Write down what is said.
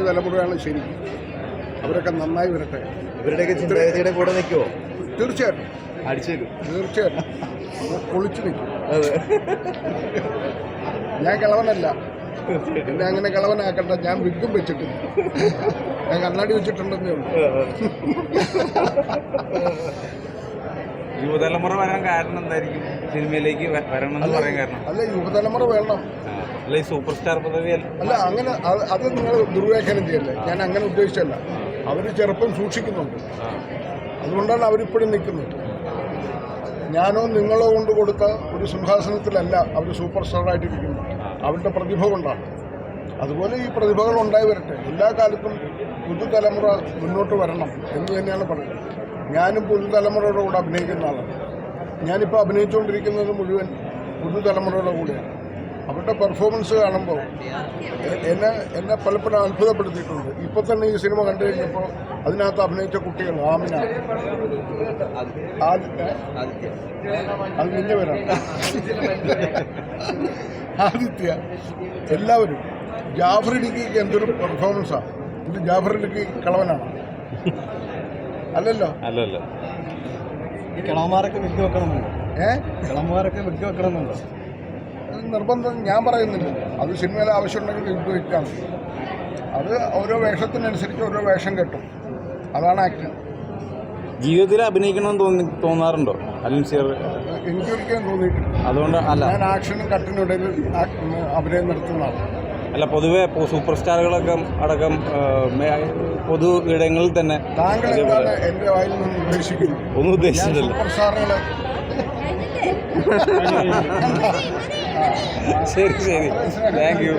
തലമുറയാണ് ശരി. അവരൊക്കെ നന്നായി വരട്ടെ. ഇവരുടെയൊക്കെ ചിന്താഗതിയുടെ കൂടെ നിൽക്കുമോ? തീർച്ചയായിട്ടും അടിച്ചേരും. തീർച്ചയായിട്ടും പൊളിച്ചു നിൽക്കും. ഞാൻ കിളവനല്ല, എന്നെ അങ്ങനെ കിളവനാക്കണ്ട. ഞാൻ വിഗും വെച്ചിട്ടില്ല, ഞാൻ കണ്ണാടി വെച്ചിട്ടുണ്ടെന്നേ ഉള്ളൂ. യുവതലമുറ വരാൻ കാരണം എന്തായിരിക്കും? സിനിമയിലേക്ക് വരണം എന്ന് പറയാൻ കാരണം അല്ല, യുവതലമുറ വേണം. അല്ല, ഈ സൂപ്പർ സ്റ്റാർ പദവി അല്ല, അങ്ങനെ അത് നിങ്ങൾ ദുർവ്യാഖ്യാനം ചെയ്യല്ലേ. ഞാൻ അങ്ങനെ ഉദ്ദേശിച്ചല്ല. അവർ ചെറുപ്പം സൂക്ഷിക്കുന്നുണ്ട്, അതുകൊണ്ടാണ് അവരിപ്പോഴും നിൽക്കുന്നത്. ഞാനോ നിങ്ങളോ കൊണ്ട് കൊടുത്ത ഒരു സിംഹാസനത്തിലല്ല അവർ സൂപ്പർ സ്റ്റാറായിട്ടിരിക്കുന്നത്, അവരുടെ പ്രതിഭ കൊണ്ടാണ്. അതുപോലെ ഈ പ്രതിഭകൾ ഉണ്ടായി വരട്ടെ. എല്ലാ കാലത്തും പുതുതലമുറ മുന്നോട്ട് വരണം എന്ന് തന്നെയാണ് പറയുന്നത്. ഞാനും പുതുതലമുറയുടെ കൂടെ അഭിനയിക്കുന്ന ആളാണ്. ഞാനിപ്പോൾ അഭിനയിച്ചുകൊണ്ടിരിക്കുന്നത് മുഴുവൻ പുതുതലമുറയുടെ കൂടെയാണ്. അവരുടെ പെർഫോമൻസ് കാണുമ്പോൾ എന്നെ പലപ്പോഴും അത്ഭുതപ്പെടുത്തിയിട്ടുണ്ട്. ഇപ്പോൾ തന്നെ ഈ സിനിമ കണ്ടു കഴിഞ്ഞപ്പോൾ അതിനകത്ത് അഭിനയിച്ച കുട്ടികൾ, ആമിന, അത് നിന്റെ പേരാണ്, ആദിത്യ, എല്ലാവരും. ജാഫർ ഇടുക്കിക്ക് എന്തൊരു പെർഫോമൻസാണ്. ഇത് ജാഫർ ഇടുക്കി കളവനാണ്, അല്ലല്ലോ? അല്ലല്ല. ഈ കിളവന്മാരൊക്കെ വിഗ് വെക്കണമെന്നുണ്ടോ? കിളവന്മാരൊക്കെ വിഗ് വെക്കണമെന്നുണ്ടോ? നിർബന്ധം ഞാൻ പറയുന്നില്ല. അത് സിനിമയിൽ ആവശ്യമുണ്ടെങ്കിൽ ഉപയോഗിക്കാം. അത് ഓരോ വേഷത്തിനനുസരിച്ച് ഓരോ വേഷം കെട്ടും. അതാണ് ആക്ടിങ്. ജീവിതത്തിൽ അഭിനയിക്കണമെന്ന് തോന്നാറുണ്ടോ അലിൻസിയർ? എനിക്കൊരിക്കലും തോന്നിയിട്ടില്ല. അതുകൊണ്ട് അല്ല, ഞാൻ ആക്ഷനും കട്ടിനിടയിൽ അഭിനയം നടത്തുന്നതാണ്. അല്ല, പൊതുവെ സൂപ്പർ സ്റ്റാറുകളൊക്കെ അടക്കം പൊതു ഇടങ്ങളിൽ തന്നെ. താങ്കൾ എന്താണ് എൻ്റെ വായിൽ നിന്ന് ഉദ്ദേശിക്കുന്നത്? ഒന്നും ഉദ്ദേശിച്ചിട്ടില്ല. സൂപ്പർ സ്റ്റാറുകളെ ശരി, താങ്ക് യു.